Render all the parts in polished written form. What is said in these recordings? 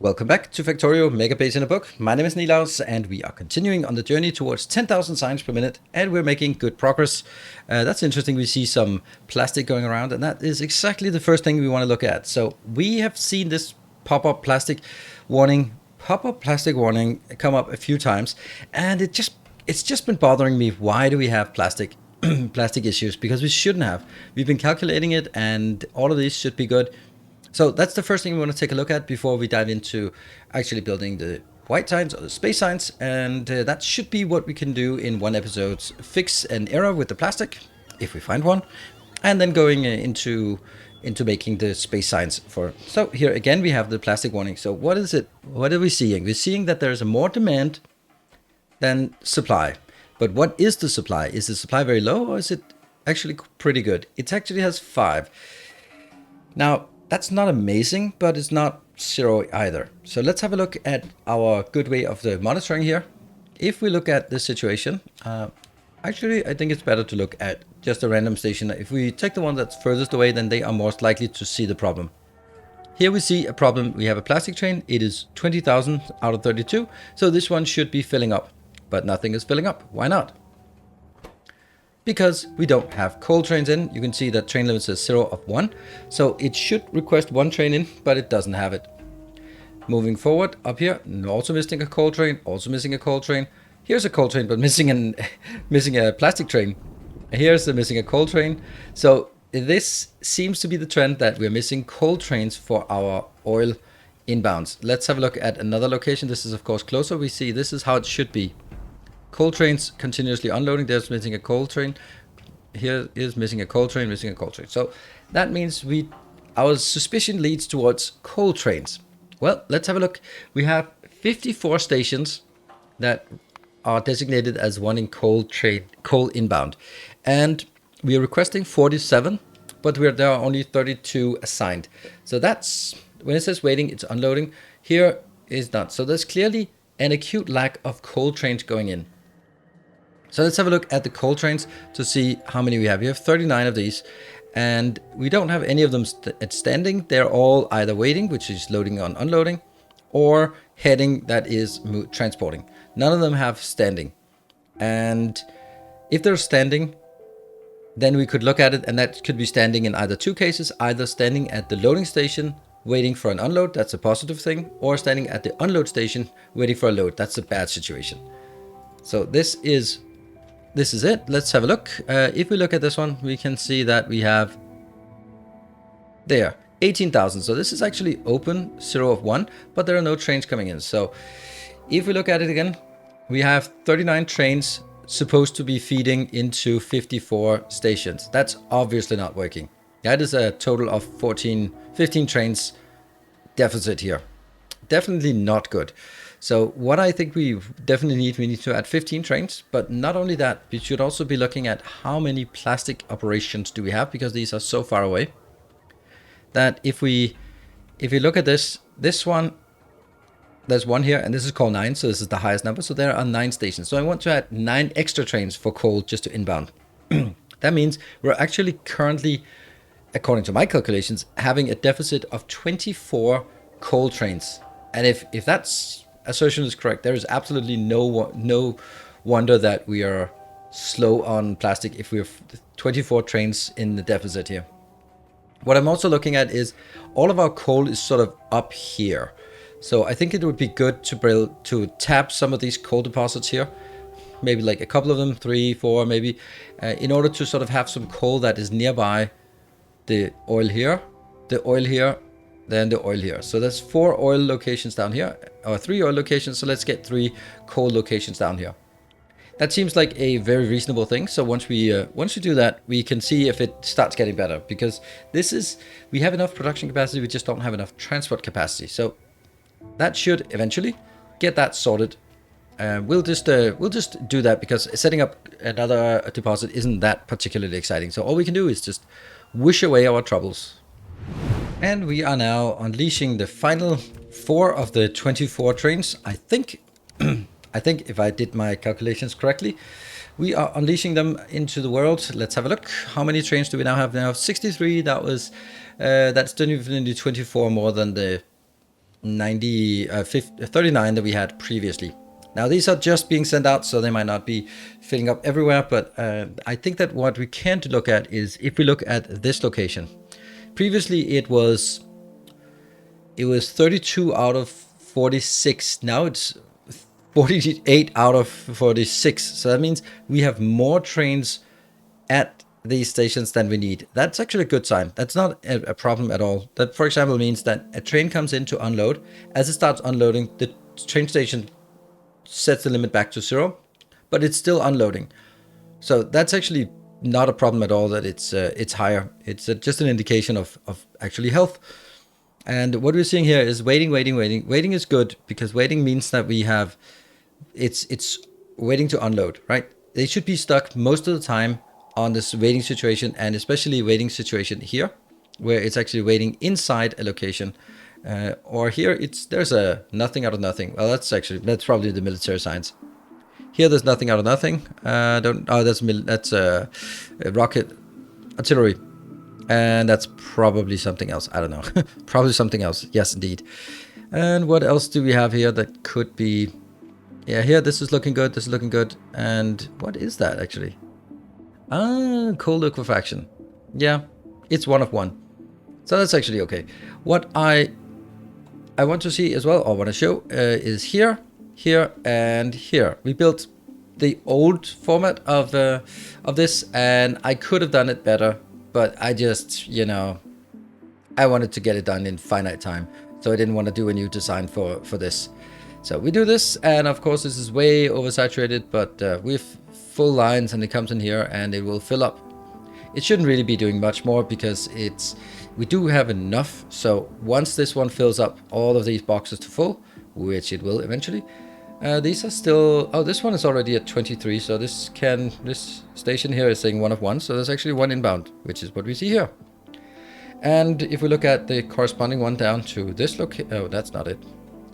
Welcome back to Factorio Megabase-In-A-Book. My name is Nilaus, and we are continuing on the journey towards 10,000 signs per minute, and we're making good progress. That's interesting. We see some plastic going around, and that is exactly the first thing we want to look at. So we have seen this pop-up plastic warning come up a few times, and it's just been bothering me. Why do we have plastic issues? Because we shouldn't have. We've been calculating it, and all of these should be good. So that's the first thing we want to take a look at before we dive into actually building the white signs or the space signs. And that should be what we can do in one episode. Fix an error with the plastic, if we find one, and then going into making the space signs for. So here again, we have the plastic warning. So what is it? What are we seeing? We're seeing that there's more demand than supply. But what is the supply? Is the supply very low, or is it actually pretty good? It actually has 5. Now, that's not amazing, but it's not 0 either. So let's have a look at our good way of the monitoring here. If we look at this situation, actually, I think it's better to look at just a random station. If we take the one that's furthest away, then they are most likely to see the problem. Here we see a problem. We have a plastic train. It is 20,000 out of 32. So this one should be filling up, but nothing is filling up. Why not? Because we don't have coal trains in. You can see that train limit says 0 of 1. So it should request 1 train in, but it doesn't have it. Moving forward up here, also missing a coal train, also missing a coal train. Here's a coal train, but missing a plastic train. Here's the missing a coal train. So this seems to be the trend that we're missing coal trains for our oil inbounds. Let's have a look at another location. This is of course closer. We see this is how it should be. Coal trains continuously unloading. There's missing a coal train. Here is missing a coal train, missing a coal train. So that means our suspicion leads towards coal trains. Well, let's have a look. We have 54 stations that are designated as wanting coal inbound. And we are requesting 47, but there are only 32 assigned. So that's, when it says waiting, it's unloading. Here is not. So there's clearly an acute lack of coal trains going in. So let's have a look at the coal trains to see how many we have. We have 39 of these, and we don't have any of them standing. They're all either waiting, which is loading on unloading, or heading, that is transporting. None of them have standing. And if they're standing, then we could look at it, and that could be standing in either 2 cases, either standing at the loading station waiting for an unload, that's a positive thing, or standing at the unload station waiting for a load, that's a bad situation. So this is it. Let's have a look. If we look at this one, we can see that we have there 18,000. So this is actually open, 0 of 1, but there are no trains coming in. So if we look at it again, we have 39 trains supposed to be feeding into 54 stations. That's obviously not working. That is a total of 15 trains deficit here. Definitely not good. So what I think we need to add 15 trains, but not only that, we should also be looking at how many plastic operations do we have, because these are so far away that if we look at this one, there's one here, and this is called 9, so this is the highest number. So there are 9 stations. So I want to add 9 extra trains for coal just to inbound. That means we're actually currently, according to my calculations, having a deficit of 24 coal trains. And if that assertion is correct, there is absolutely no wonder that we are slow on plastic if we have 24 trains in the deficit here. What I'm also looking at is all of our coal is sort of up here. So I think it would be good to tap some of these coal deposits here. Maybe like a couple of them, 3, 4 maybe, in order to sort of have some coal that is nearby the oil here, then the oil here. So there's 4 oil locations down here, or 3 oil locations. So let's get 3 coal locations down here. That seems like a very reasonable thing. So once we do that, we can see if it starts getting better, because we have enough production capacity, we just don't have enough transport capacity. So that should eventually get that sorted. We'll just do that, because setting up another deposit isn't that particularly exciting. So all we can do is just wish away our troubles. And we are now unleashing the final 4 of the 24 trains. I think if I did my calculations correctly, we are unleashing them into the world. Let's have a look. How many trains do we now have? Now 63. That's definitely 24 more than the 39 that we had previously. Now these are just being sent out, so they might not be filling up everywhere, but I think that what we can look at is if we look at this location. Previously it was 32 out of 46. Now it's 48 out of 46. So that means we have more trains at these stations than we need. That's actually a good sign. That's not a problem at all. That, for example, means that a train comes in to unload. As it starts unloading, the train station sets the limit back to 0, but it's still unloading. So that's actually not a problem at all that it's higher. It's just an indication of actually health. And what we're seeing here is waiting. Waiting is good because waiting means that we have, it's waiting to unload, right? They should be stuck most of the time on this waiting situation, and especially waiting situation here, where it's actually waiting inside a location. Or here, there's a nothing out of nothing. Well, that's probably the military science. Here, there's nothing out of nothing. That's rocket artillery. And that's probably something else. I don't know. Probably something else. Yes, indeed. And what else do we have here that could be? Yeah, here, this is looking good. This is looking good. And what is that, actually? Cold liquefaction. Yeah, it's 1 of 1. So that's actually okay. What I want to see as well, or want to show, is here, here, and here. We built the old format of this, and I could have done it better, but I just, I wanted to get it done in finite time, so I didn't want to do a new design for this. So we do this, and of course this is way oversaturated, but we have full lines, and it comes in here, and it will fill up. It shouldn't really be doing much more because we do have enough. So once this one fills up all of these boxes to full, which it will eventually, these are still, this one is already at 23. So this station here is saying 1 of 1. So there's actually 1 inbound, which is what we see here. And if we look at the corresponding one down to this location, oh, that's not it.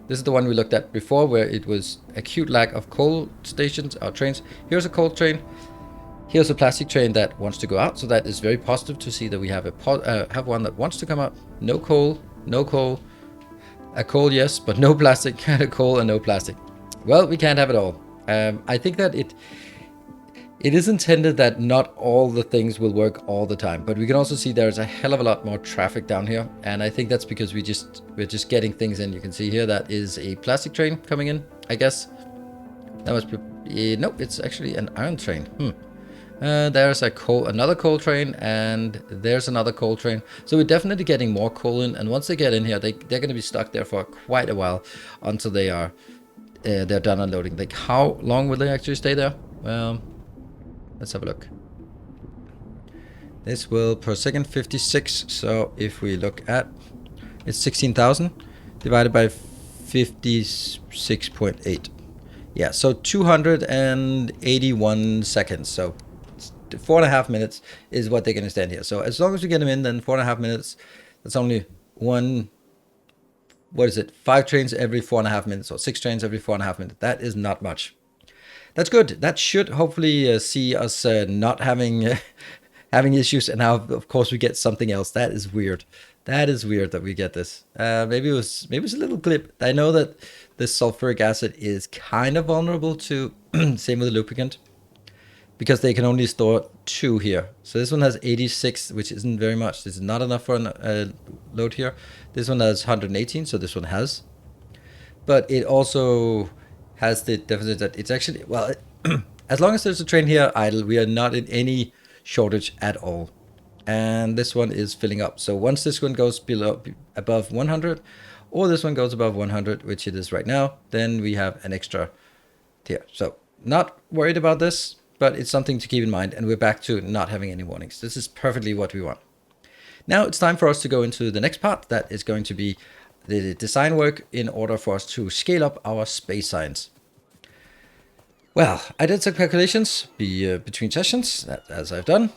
This is the one we looked at before, where it was acute lack of coal stations or trains. Here's a coal train. Here's a plastic train that wants to go out, so that is very positive to see that we have have one that wants to come out. No coal, no coal. A coal, yes, but no plastic. And a coal and no plastic. Well, we can't have it all. I think that it is intended that not all the things will work all the time, but we can also see there's a hell of a lot more traffic down here, and I think that's because we're just getting things in. You can see here that is a plastic train coming in, I guess. That must be nope, it's actually an iron train. There's another coal train, and there's another coal train. So we're definitely getting more coal in, and once they get in here, they're going to be stuck there for quite a while until they're done unloading. Like, how long will they actually stay there? Well, let's have a look. This will per second 56. So if we look at, it's 16,000 divided by 56.8. Yeah, so 281 seconds. So 4.5 minutes is what they're going to stand here. So as long as we get them in, then 4.5 minutes. That's only 5 trains every 4.5 minutes, or 6 trains every 4.5 minutes. That is not much. That's good. That should hopefully see us not having having issues. And now, of course, we get something else. That is weird. That is weird that we get this. Maybe it was a little glitch. I know that this sulfuric acid is kind of vulnerable to same with the lubricant, because they can only store 2 here. So this one has 86, which isn't very much. This is not enough for a load here. This one has 118, so this one has. But it also has the deficit that it's actually, well, as long as there's a train here idle, we are not in any shortage at all. And this one is filling up. So once this one goes above 100, or this one goes above 100, which it is right now, then we have an extra here. So not worried about this, but it's something to keep in mind. And we're back to not having any warnings. This is perfectly what we want. Now it's time for us to go into the next part. That is going to be the design work in order for us to scale up our space science. Well, I did some calculations between sessions, as I've done,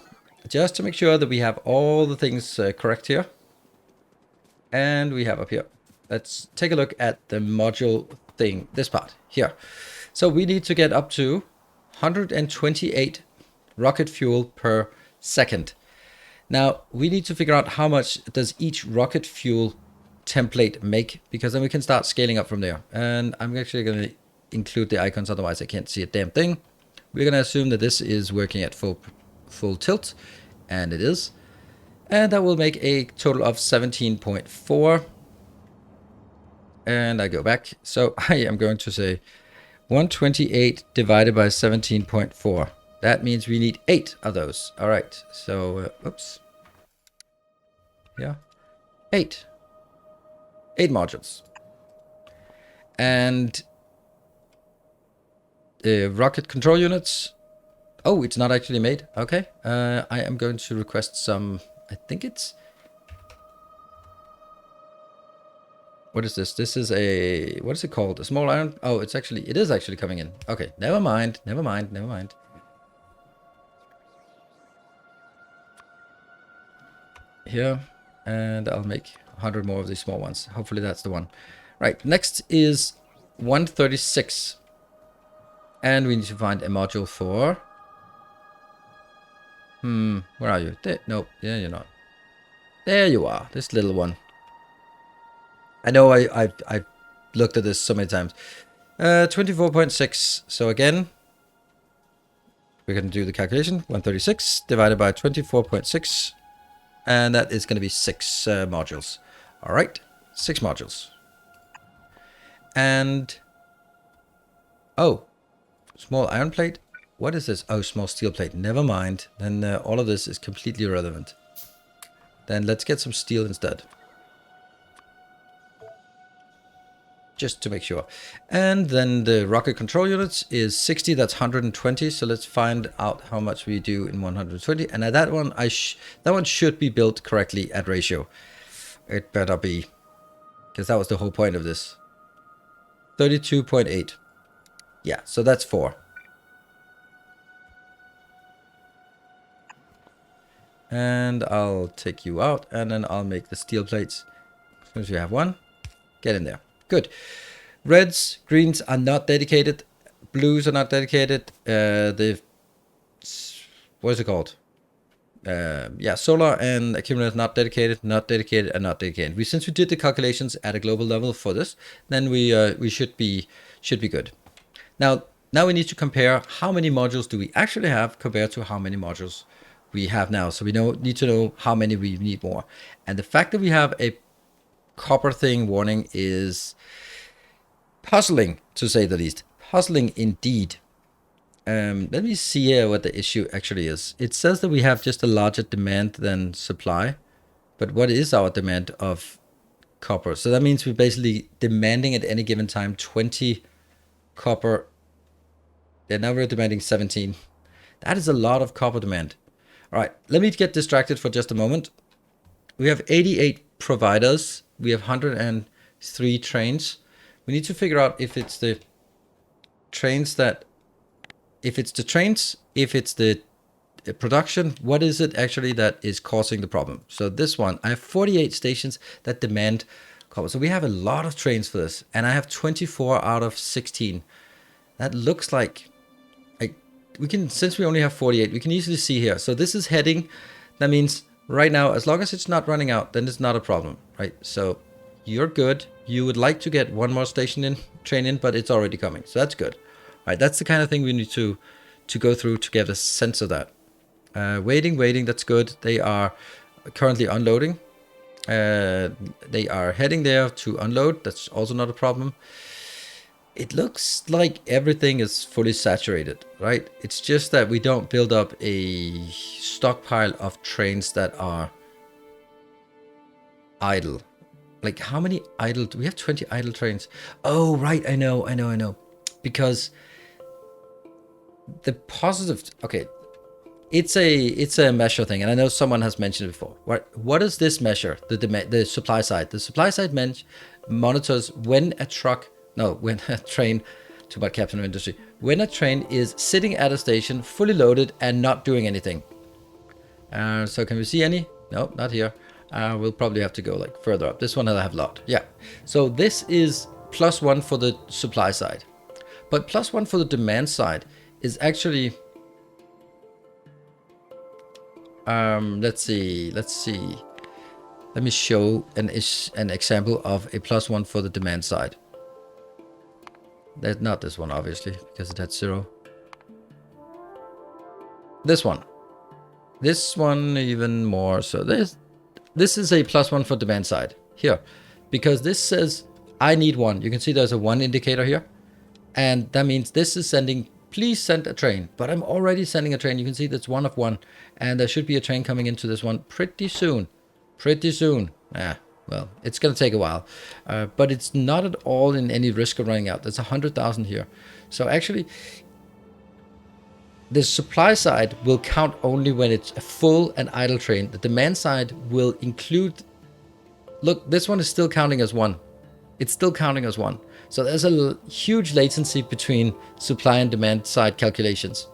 just to make sure that we have all the things correct here. And we have up here. Let's take a look at the module thing, this part here. So we need to get up to 128 rocket fuel per second. Now we need to figure out how much does each rocket fuel template make, because then we can start scaling up from there. And I'm actually going to include the icons, otherwise I can't see a damn thing. We're going to assume that this is working at full tilt, and it is. And that will make a total of 17.4. And I go back. So I am going to say 128 divided by 17.4. That means we need 8 of those. All right. So, oops. Yeah. 8 modules. And the rocket control units. Oh, it's not actually made. Okay. I am going to request some, I think it's, what is this? This is a, what is it called? A small iron? Oh, it is actually coming in. Okay, never mind. Here, and I'll make 100 more of these small ones. Hopefully that's the one. Right, next is 136. And we need to find a module for... where are you? There, nope, yeah, you're not. There you are, this little one. I know I've looked at this so many times. 24.6. So again, we're going to do the calculation. 136 divided by 24.6. And that is going to be 6 modules. All right, 6 modules. And, oh, small iron plate. What is this? Oh, small steel plate. Never mind. Then all of this is completely irrelevant. Then let's get some steel instead. Just to make sure. And then the rocket control units is 60. That's 120. So let's find out how much we do in 120. And at that one, that one should be built correctly at ratio. It better be, because that was the whole point of this. 32.8. Yeah, so that's 4. And I'll take you out, and then I'll make the steel plates. As soon as you have one, get in there. Good. Reds, greens are not dedicated. Blues are not dedicated. What is it called? Yeah, solar and accumulator not dedicated, and not dedicated. Since we did the calculations at a global level for this, then we should be good. Now we need to compare how many modules do we actually have compared to how many modules we have now. So we need to know how many we need more. And the fact that we have a copper thing warning is puzzling, to say the least. Puzzling indeed. Let me see here what the issue actually is. It says that we have just a larger demand than supply. But what is our demand of copper? So that means we're basically demanding at any given time 20 copper. Yeah, now we're demanding 17. That is a lot of copper demand. All right, let me get distracted for just a moment. We have 88 providers. We have 103 trains. We need to figure out if it's the trains if it's the production, what is it actually that is causing the problem? So this one, I have 48 stations that demand copper. So we have a lot of trains for this, and I have 24 out of 16. That looks like we can, since we only have 48, we can easily see here. So this is heading. That means right now, as long as it's not running out, then it's not a problem, right? So you're good. You would like to get one more train in, but it's already coming. So that's good. All right, that's the kind of thing we need to go through to get a sense of that. Waiting, that's good. They are currently unloading. They are heading there to unload. That's also not a problem. It looks like everything is fully saturated, right? It's just that we don't build up a stockpile of trains that are idle. Like, how many idle? We have 20 idle trains. Oh, right. I know. Because the positive, okay, it's a measure thing, and I know someone has mentioned it before. What does this measure? The supply side. The supply side monitors when a train, too bad Captain of Industry, when a train is sitting at a station fully loaded and not doing anything. So can we see any? No, not here. We'll probably have to go like further up. This one I have a lot. Yeah. So this is +1 for the supply side, but +1 for the demand side is actually, let's see. Let me show an example of a +1 for the demand side. That's not this one, obviously, because it had 0. This one. This one even more. So this is a +1 for demand side here, because this says I need 1. You can see there's a 1 indicator here, and that means this is sending, please send a train. But I'm already sending a train. You can see that's 1 of 1, and there should be a train coming into this one pretty soon. Pretty soon. Well, it's going to take a while, but it's not at all in any risk of running out. There's 100,000 here. So actually, the supply side will count only when it's a full and idle train. The demand side will include... Look, this one is still counting as 1. It's still counting as 1. So there's a huge latency between supply and demand side calculations.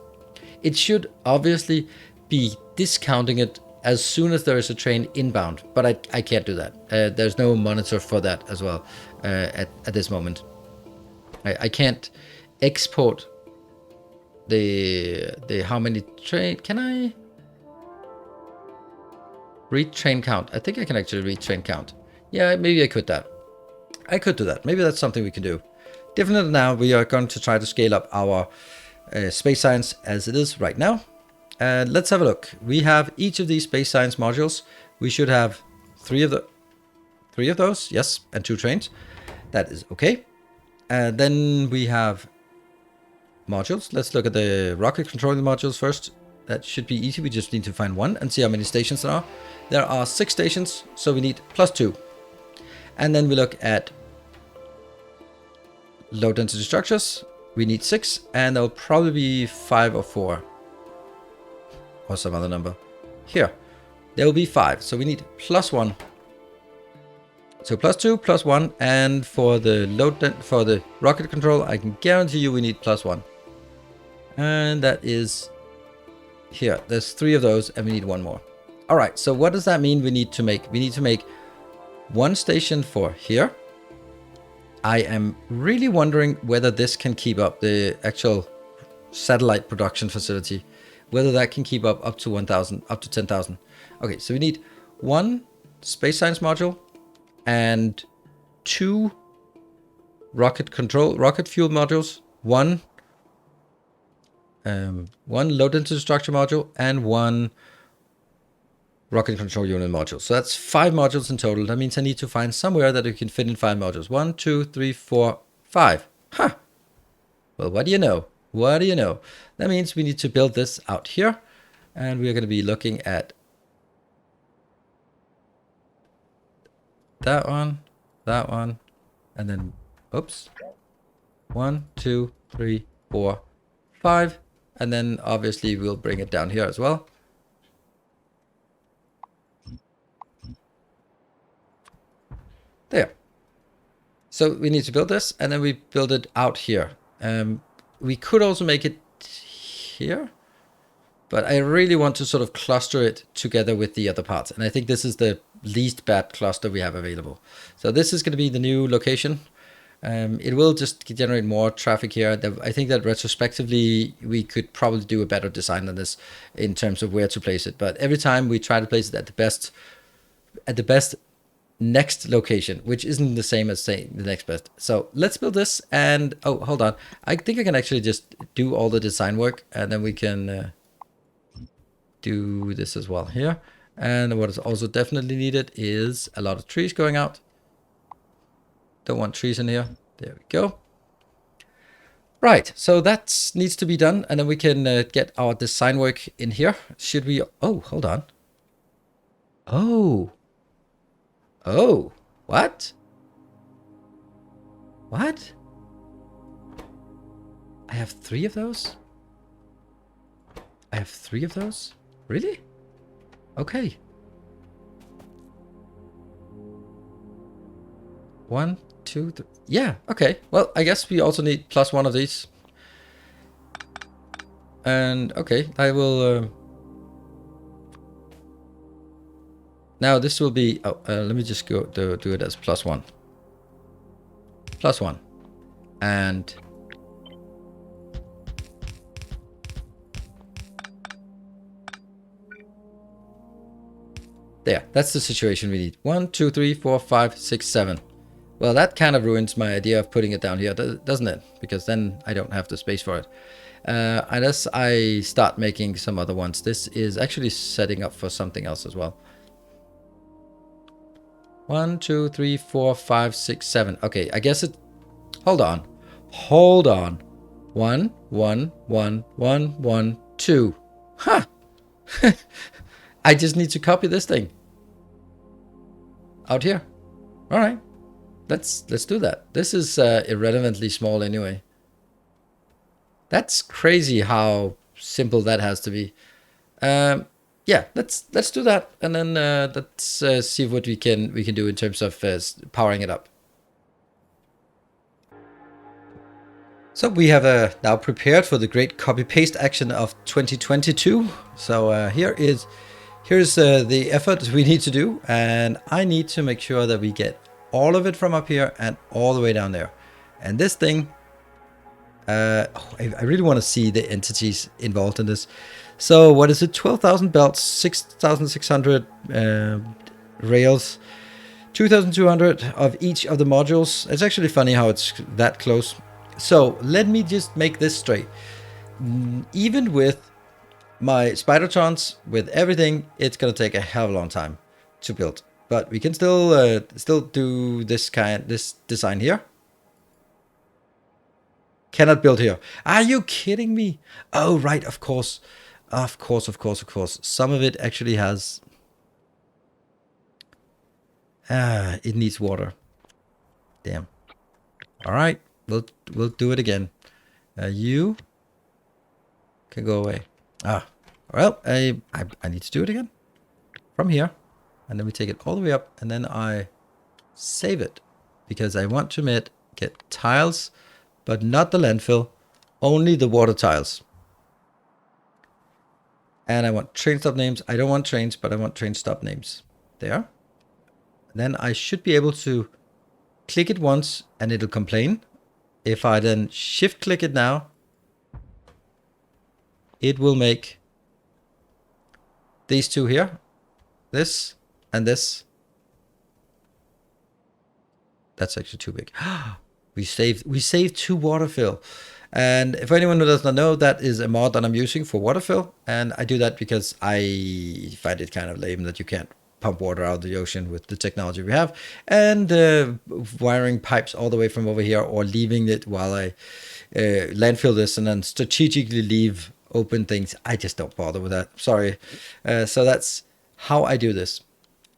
It should obviously be discounting it as soon as there is a train inbound, but I can't do that. There's no monitor for that as well at this moment. I can't export the how many train. Can I read train count? I think I can actually read train count. Yeah, maybe I could do that. Maybe that's something we can do. Definitely now we are going to try to scale up our space science as it is right now. Let's have a look. We have each of these space science modules. We should have 3 of those, yes, and 2 trains. That is okay. Then we have modules. Let's look at the rocket controlling modules first. That should be easy. We just need to find 1 and see how many stations there are. There are 6 stations, so we need +2. And then we look at low density structures. We need 6, and there'll probably be 5 or 4. Or some other number. Here, there will be 5. So we need +1. So +2, +1, and for the rocket control, I can guarantee you we need +1. And that is here. There's 3 of those, and we need 1 more. All right. So what does that mean? We need to make 1 station for here. I am really wondering whether this can keep up the actual satellite production facility. Whether that can keep up to 1,000, up to 10,000. Okay, so we need 1 space science module and 2 rocket fuel modules, 1 low density structure module, and 1 rocket control unit module. So that's 5 modules in total. That means I need to find somewhere that we can fit in 5 modules. 1, 2, 3, 4, 5. Huh. Well, what do you know? What do you know? That means we need to build this out here, and we're going to be looking at that one, and then, oops, 1, 2, 3, 4, 5, and then obviously we'll bring it down here as well. There. So we need to build this, and then we build it out here. We could also make it here, but I really want to sort of cluster it together with the other parts. And I think this is the least bad cluster we have available. So this is going to be the new location. It will just generate more traffic here. I think that retrospectively, we could probably do a better design than this in terms of where to place it. But every time we try to place it at the best next location, which isn't the same as saying the next best. So let's build this, and oh, hold on. I think I can actually just do all the design work, and then we can do this as well here. And what is also definitely needed is a lot of trees going out. Don't want trees in here. There we go. Right, so that needs to be done, and then we can get our design work in here. Should we? Oh, hold on. Oh, what? What? I have 3 of those? I have 3 of those? Really? Okay. 1, 2, 3. Yeah, okay. Well, I guess we also need +1 of these. And, okay, I will... Now this will be, let me just go do it as +1. +1. And There, that's the situation we need. 1, 2, 3, 4, 5, 6, 7. Well, that kind of ruins my idea of putting it down here, doesn't it? Because then I don't have the space for it. Unless I start making some other ones. This is actually setting up for something else as well. 1, 2, 3, 4, 5, 6, 7. Okay, I guess it... Hold on. Hold on. 1, 1, 1, 1, 1, 2. Huh. I just need to copy this thing. Out here. All right. Let's do that. This is irrelevantly small anyway. That's crazy how simple that has to be. Yeah, let's do that, and then let's see what we can do in terms of powering it up. So we have now prepared for the great copy paste action of 2022. So here's the effort we need to do, and I need to make sure that we get all of it from up here and all the way down there. And this thing, I really want to see the entities involved in this. So what is it? 12,000 belts, 6,600 rails, 2,200 of each of the modules. It's actually funny how it's that close. So let me just make this straight. Even with my spidertrons, with everything, it's gonna take a hell of a long time to build. But we can still do this design here. Cannot build here. Are you kidding me? Oh, right, of course. Of course. Some of it actually has... it needs water. Damn. All right, we'll do it again. You can go away. Well, I need to do it again. From here. And then we take it all the way up, and then I save it. Because I want to get tiles, but not the landfill, only the water tiles. And I want train stop names. I don't want trains, but I want train stop names. There. Then I should be able to click it once and it'll complain. If I then shift click it now, it will make these two here. This and this. That's actually too big. We saved 2 water fill. And if anyone who does not know, that is a mod that I'm using for water fill. And I do that because I find it kind of lame that you can't pump water out of the ocean with the technology we have. And wiring pipes all the way from over here, or leaving it while I landfill this and then strategically leave open things. I just don't bother with that. Sorry. So that's how I do this.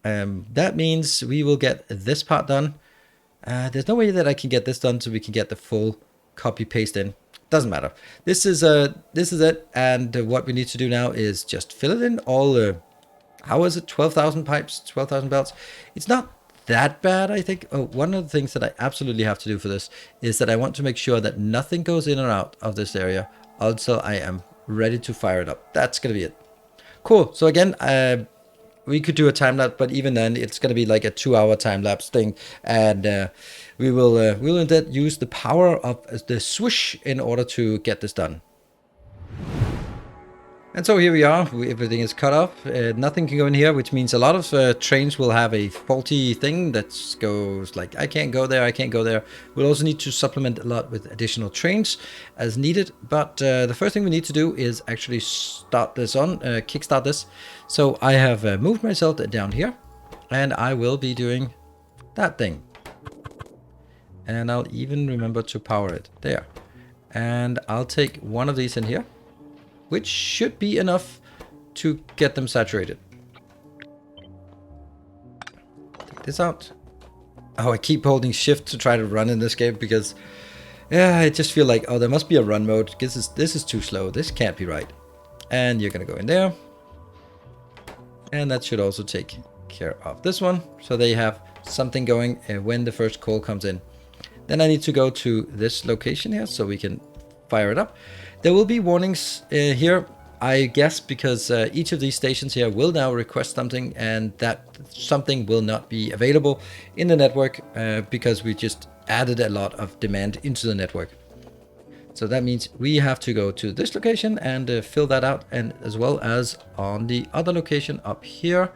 That means we will get this part done. There's no way that I can get this done so we can get the full copy paste in. Doesn't matter. This is it. And what we need to do now is just fill it in all. How is it? 12,000 pipes, 12,000 belts. It's not that bad, I think. Oh, one of the things that I absolutely have to do for this is that I want to make sure that nothing goes in or out of this area until I am ready to fire it up. That's gonna be it. Cool. So again, we could do a time lapse, but even then it's going to be like a 2-hour time lapse thing, and we'll instead use the power of the swoosh in order to get this done. And so here we are. Everything is cut off. Nothing can go in here, which means a lot of trains will have a faulty thing that goes like, I can't go there, I can't go there. We'll also need to supplement a lot with additional trains as needed. But the first thing we need to do is actually start this on, kickstart this. So I have moved myself down here, and I will be doing that thing. And I'll even remember to power it there. And I'll take one of these in here, which should be enough to get them saturated. Take this out. Oh, I keep holding shift to try to run in this game because, yeah, I just feel like, oh, there must be a run mode. This is too slow. This can't be right. And you're gonna go in there. And that should also take care of this one. So they have something going when the first call comes in. Then I need to go to this location here so we can fire it up. There will be warnings here, I guess, because each of these stations here will now request something, and that something will not be available in the network because we just added a lot of demand into the network. So that means we have to go to this location and fill that out, and as well as on the other location up here.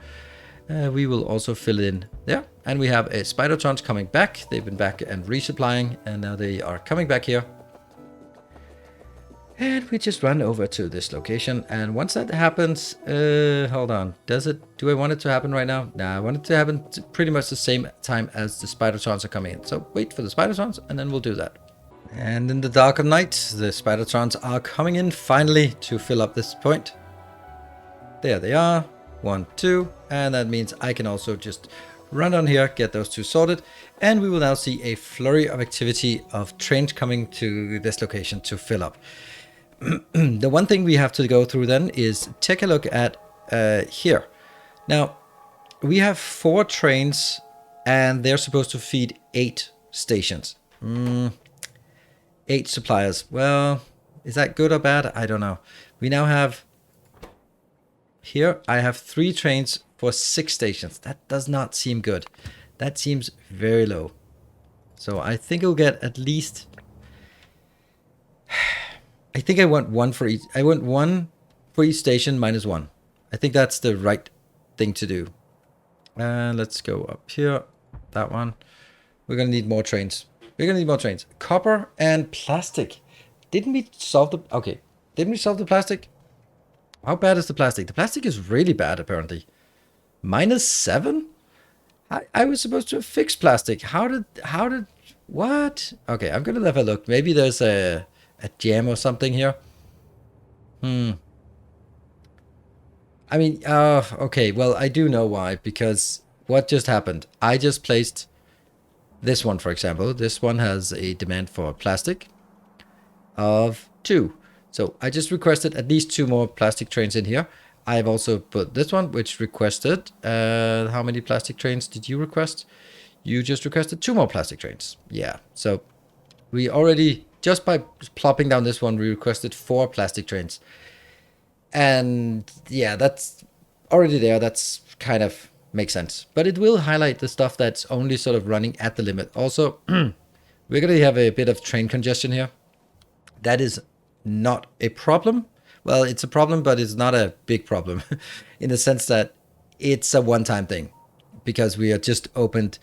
We will also fill in there. And we have a spidertrons coming back. They've been back and resupplying, and now they are coming back here. And we just run over to this location. And once that happens, hold on. Do I want it to happen right now? Nah, I want it to happen pretty much the same time as the spidertrons are coming in. So wait for the spidertrons, and then we'll do that. And in the dark of night, the spidertrons are coming in finally to fill up this point. There they are. 1, 2. And that means I can also just run on here, get those two sorted. And we will now see a flurry of activity of trains coming to this location to fill up. The one thing we have to go through then is take a look at here. Now, we have 4 trains and they're supposed to feed 8 stations. 8 suppliers. Well, is that good or bad? I don't know. We now have... Here, I have 3 trains for 6 stations. That does not seem good. That seems very low. So I think I'll get at least... I think I want 1 for each. I want 1 for each station minus 1. I think that's the right thing to do. And let's go up here. That one. We're going to need more trains. We're going to need more trains. Copper and plastic. Didn't we solve the... Okay. Didn't we solve the plastic? How bad is the plastic? The plastic is really bad, apparently. -7? I was supposed to have fixed plastic. How did... What? Okay, I'm going to have a look. Maybe there's a jam or something here. I mean, okay, well, I do know why, because what just happened? I just placed this one, for example. This one has a demand for plastic of 2. So I just requested at least 2 more plastic trains in here. I've also put this one, which requested, how many plastic trains did you request? You just requested 2 more plastic trains. Yeah, so we already... Just by plopping down this one, we requested 4 plastic trains. And yeah, that's already there. That's kind of makes sense. But it will highlight the stuff that's only sort of running at the limit. Also, we're going to have a bit of train congestion here. That is not a problem. Well, it's a problem, but it's not a big problem in the sense that it's a one-time thing because we have just opened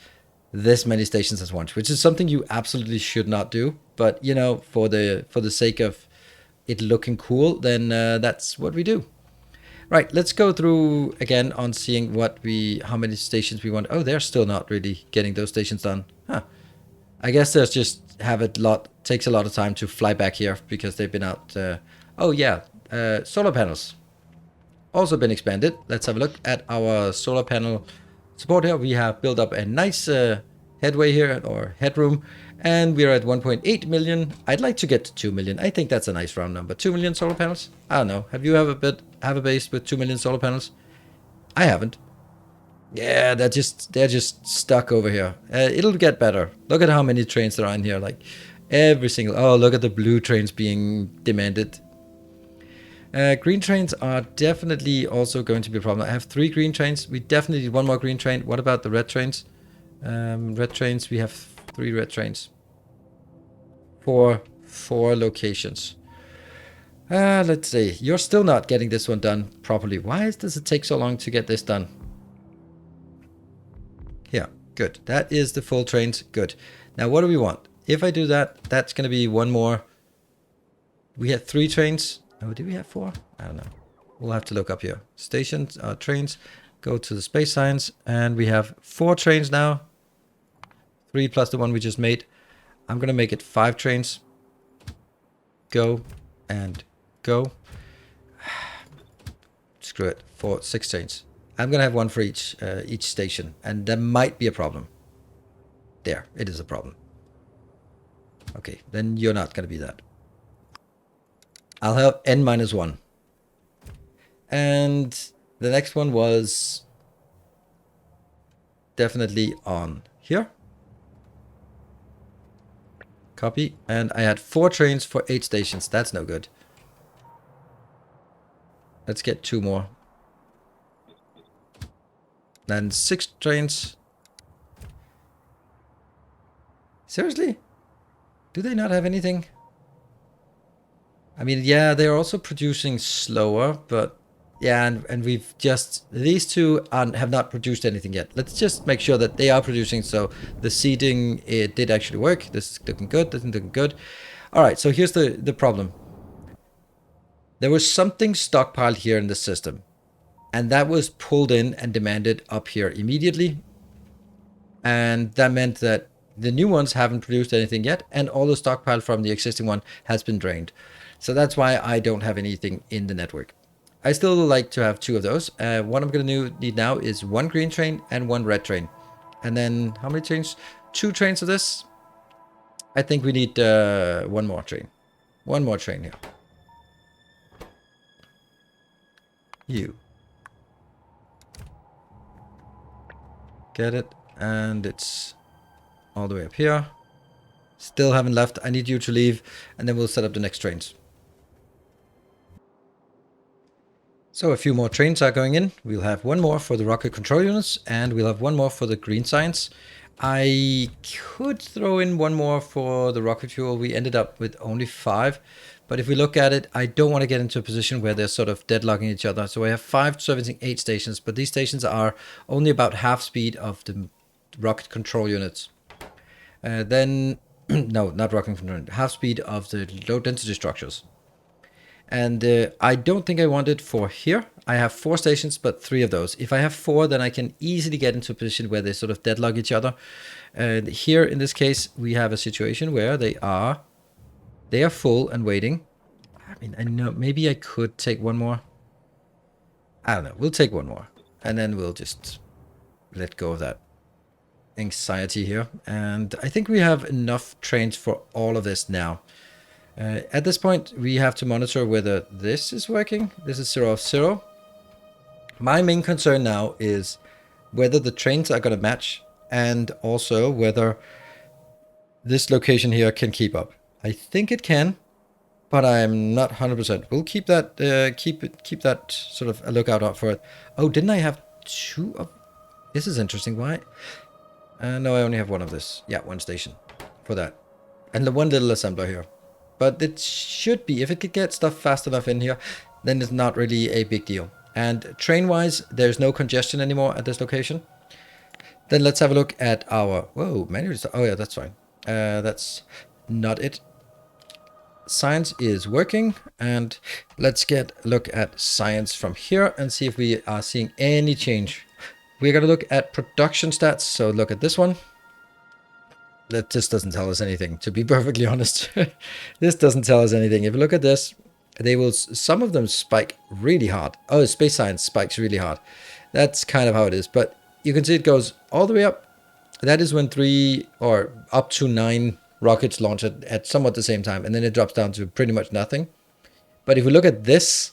this many stations at once, which is something you absolutely should not do. But, you know, for the sake of it looking cool, then that's what we do. Right, let's go through again on seeing how many stations we want. Oh, they're still not really getting those stations done. Huh. I guess there's just takes a lot of time to fly back here because they've been out. Oh yeah, solar panels also been expanded. Let's have a look at our solar panel support here. We have built up a nice headway here, or headroom, and we're at 1.8 million. I'd like to get to 2 million. I think that's a nice round number. 2 million solar panels? I don't know. Have you ever have a base with 2 million solar panels? I haven't. Yeah, they're just stuck over here. It'll get better. Look at how many trains there are in here. Like every single... Oh, look at the blue trains being demanded. Green trains are definitely also going to be a problem. I have 3 green trains. We definitely need 1 more green train. What about the red trains? Red trains, we have 3 red trains. For 4 locations. Let's see. You're still not getting this one done properly. Why does it take so long to get this done? Yeah, good. That is the full trains. Good. Now, what do we want? If I do that, that's going to be 1 more. We had 3 trains. Oh, did we have 4? I don't know. We'll have to look up here. Stations, trains. Go to the space science. And we have 4 trains now. 3 plus the one we just made. I'm going to make it 5 trains. Go and go. Screw it. 6 trains. I'm going to have 1 for each station. And there might be a problem. There. It is a problem. Okay. Then you're not going to be that. I'll have n-1. And the next one was definitely on here. Copy. And I had 4 trains for 8 stations. That's no good. Let's get 2 more. Then 6 trains. Seriously? Do they not have anything? I mean, yeah, they're also producing slower, but Yeah, and we've just, these two have not produced anything yet. Let's just make sure that they are producing. So the seeding, it did actually work. This is looking good. This is looking good. All right, so here's the problem. There was something stockpiled here in the system, and that was pulled in and demanded up here immediately. And that meant that the new ones haven't produced anything yet, and all the stockpile from the existing one has been drained. So that's why I don't have anything in the network. I still like to have two of those. What I'm going to need now is one green train and one red train. And then how many trains? 2 trains of this. I think we need one more train. One more train here. You. Get it. And it's all the way up here. Still haven't left. I need you to leave, and then we'll set up the next trains. So a few more trains are going in. We'll have one more for the rocket control units, and we'll have one more for the green science. I could throw in one more for the rocket fuel. We ended up with only 5. But if we look at it, I don't want to get into a position where they're sort of deadlocking each other. So I have 5 servicing 8 stations, but these stations are only about half speed of the rocket control units. Then, no, not rocket control unit, half speed of the low density structures. And I don't think I want it for here. I have 4 stations, but 3 of those. If I have 4, then I can easily get into a position where they sort of deadlock each other. And here, in this case, we have a situation where they are full and waiting. I mean, I know maybe I could take one more. I don't know. We'll take one more, and then we'll just let go of that anxiety here. And I think we have enough trains for all of this now. At this point, we have to monitor whether this is working. This is 0 of 0. My main concern now is whether the trains are going to match, and also whether this location here can keep up. I think it can, but I'm not 100%. We'll keep that keep that sort of a lookout out for it. Oh, didn't I have 2 of? This is interesting. Why? No, I only have 1 of this. Yeah, 1 station for that, and the 1 little assembler here. But it should be, if it could get stuff fast enough in here, then it's not really a big deal. And train-wise, there's no congestion anymore at this location. Then let's have a look at our... Whoa, manual... Oh yeah, that's fine. That's not it. Science is working, and let's get a look at science from here and see if we are seeing any change. We're going to look at production stats, so look at this one. That just doesn't tell us anything, to be perfectly honest. This doesn't tell us anything. If you look at this, they will, some of them spike really hard. Oh, space science spikes really hard. That's kind of how it is. But you can see it goes all the way up. That is when 3 or up to 9 rockets launch at somewhat the same time. And then it drops down to pretty much nothing. But if we look at this,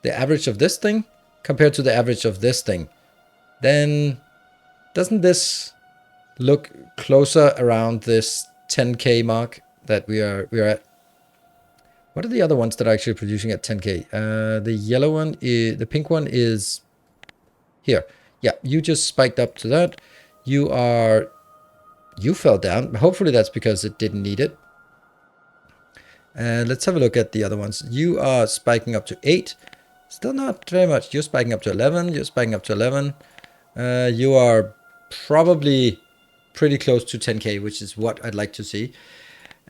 the average of this thing compared to the average of this thing, then doesn't this look closer around this 10K mark that we are at? What are the other ones that are actually producing at 10K? The yellow one is, the pink one is here. Yeah, you just spiked up to that. You fell down. Hopefully that's because it didn't need it. Let's have a look at the other ones. You are spiking up to 8. Still not very much. You're spiking up to 11. You're spiking up to 11. You are probably pretty close to 10K, which is what I'd like to see.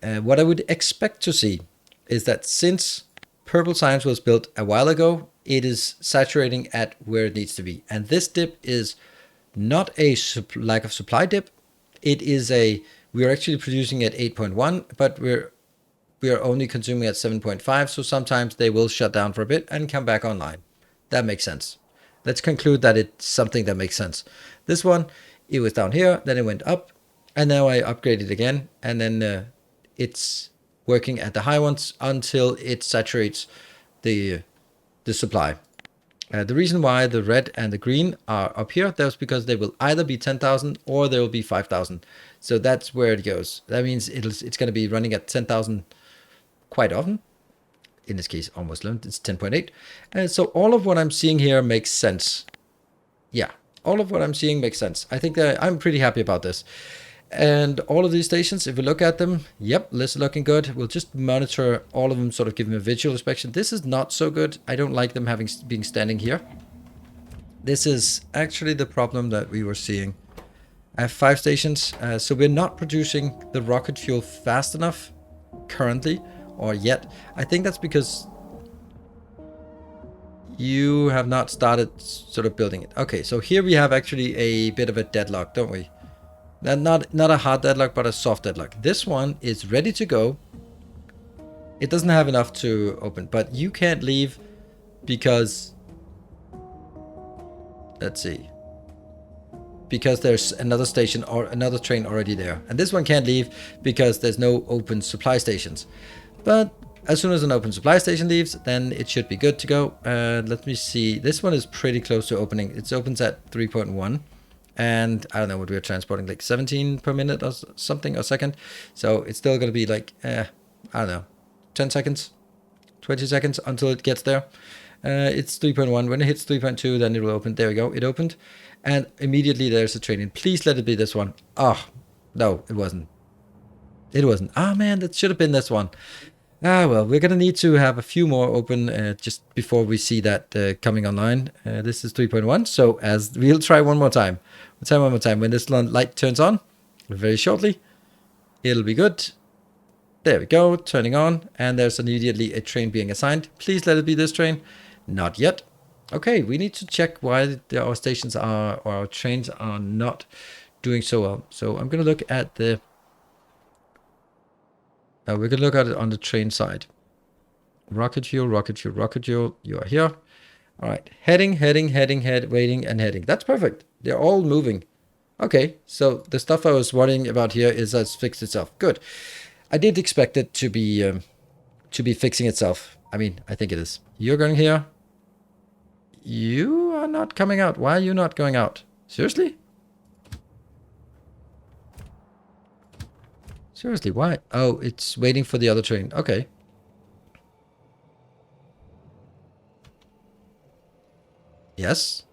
What I would expect to see is that since Purple Science was built a while ago, it is saturating at where it needs to be. And this dip is not a lack of supply dip. It is we are actually producing at 8.1, but we are only consuming at 7.5. So sometimes they will shut down for a bit and come back online. That makes sense. Let's conclude that it's something that makes sense. This one, it was down here, then it went up, and now I upgraded again, and then it's working at the high ones until it saturates the supply. The reason why the red and the green are up here, that's because they will either be 10,000 or they will be 5,000. So that's where it goes. That means it's going to be running at 10,000 quite often. In this case, almost 11, it's 10.8. And so all of what I'm seeing here makes sense. Yeah, all of what I'm seeing makes sense. I think that I'm pretty happy about this. And all of these stations, if we look at them, yep, lists are looking good. We'll just monitor all of them, sort of give them a visual inspection. This is not so good. I don't like them being standing here. This is actually the problem that we were seeing. I have 5 stations, so we're not producing the rocket fuel fast enough currently, or yet. I think that's because you have not started sort of building it. Okay, so here we have actually a bit of a deadlock, don't we? Not a hard deadlock, but a soft deadlock. This one is ready to go. It doesn't have enough to open, but you can't leave because... Let's see. Because there's another station or another train already there. And this one can't leave because there's no open supply stations. But as soon as an open supply station leaves, then it should be good to go. Let me see. This one is pretty close to opening. It opens at 3.1. And I don't know what we're transporting, like 17 per minute or something, or second. So it's still going to be like, I don't know, 10 seconds, 20 seconds until it gets there. It's 3.1. When it hits 3.2, then it will open. There we go. It opened. And immediately there's a train in. Please let it be this one. Oh, no, it wasn't. It wasn't. Ah, man, that should have been this one. Ah, well, we're going to need to have a few more open just before we see that coming online. This is 3.1. So as we'll try one more time. One more time. When this light turns on, very shortly, it'll be good. There we go, turning on. And there's immediately a train being assigned. Please let it be this train. Not yet. Okay, we need to check why our stations are, or our trains are not doing so well. So I'm going to look at the... we're going to look at it on the train side. Rocket fuel, rocket fuel, rocket fuel. You are here. All right, heading, waiting, and heading. That's perfect. They're all moving. Okay, so the stuff I was worrying about here has fixed itself. Good. I did expect it to be fixing itself. I mean, I think it is. You're going here. You are not coming out. Why are you not going out? Seriously? Seriously, why? Oh, it's waiting for the other train. Okay. Yes.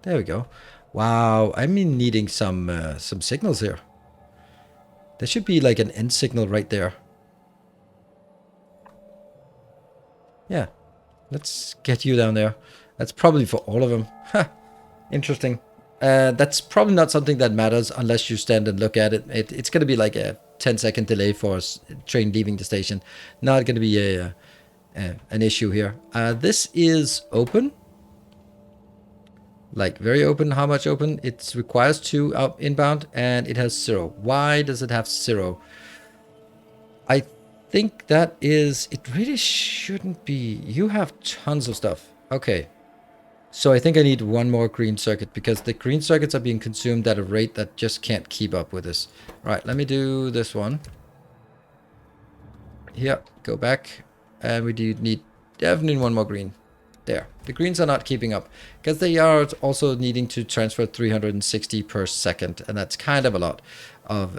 There we go. Wow, I'm needing some signals here. There should be like an end signal right there. Yeah. Let's get you down there. That's probably for all of them. Ha. Interesting. That's probably not something that matters unless you stand and look at it. It's going to be like a 10-second delay for a train leaving the station. Not going to be an issue here. This is open. Like very open. How much open? It requires 2 out inbound and it has 0. Why does it have 0? I think that is... It really shouldn't be. You have tons of stuff. Okay. So I think I need one more green circuit because the green circuits are being consumed at a rate that just can't keep up with this. All right, let me do this one. Here, go back. And we do need definitely one more green. There. The greens are not keeping up because they are also needing to transfer 360 per second. And that's kind of a lot of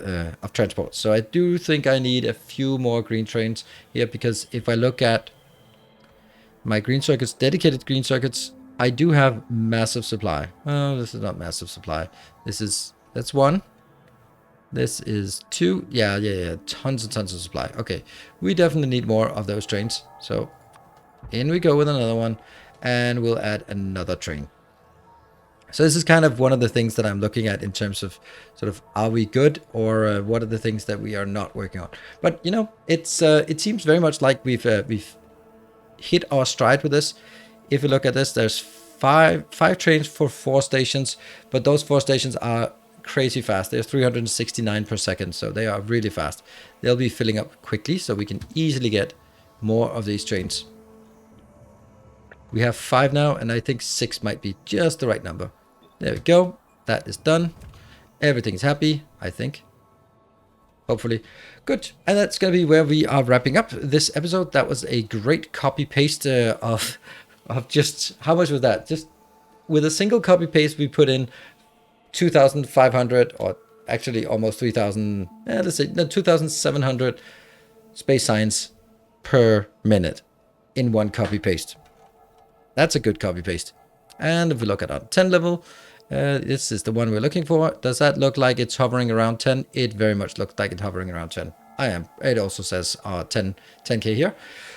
transport. So I do think I need a few more green trains here because if I look at my green circuits, dedicated green circuits, I do have massive supply. Oh, this is not massive supply. That's 1. This is 2. Yeah. Tons and tons of supply. Okay. We definitely need more of those trains. So in we go with another one and we'll add another train. So this is kind of one of the things that I'm looking at in terms of sort of, are we good or what are the things that we are not working on? But you know, it seems very much like we've hit our stride with this. If you look at this, there's five trains for 4 stations, but those 4 stations are crazy fast. They're 369 per second, so they are really fast. They'll be filling up quickly, so we can easily get more of these trains. We have 5 now, and I think 6 might be just the right number. There we go. That is done. Everything's happy, I think. Hopefully. Good. And that's going to be where we are wrapping up this episode. That was a great copy-paste of just... How much was that? Just with a single copy-paste, we put in 2,500, or actually almost 3,000... let's say 2,700 space science per minute in one copy-paste. That's a good copy-paste. And if we look at our 10 level, This is the one we're looking for. Does that look like it's hovering around 10? It very much looks like it's hovering around 10. It also says 10K here.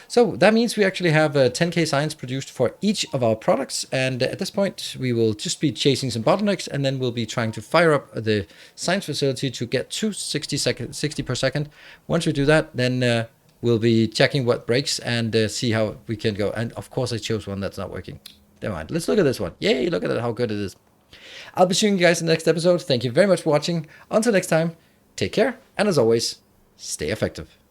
So that means we actually have 10K science produced for each of our products. And at this point, we will just be chasing some bottlenecks, and then we'll be trying to fire up the science facility to get to 60 per second. Once we do that, then we'll be checking what breaks and see how we can go. And of course, I chose one that's not working. Never mind. Let's look at this one. Yay, look at that, how good it is. I'll be seeing you guys in the next episode. Thank you very much for watching. Until next time, take care. And as always, stay effective.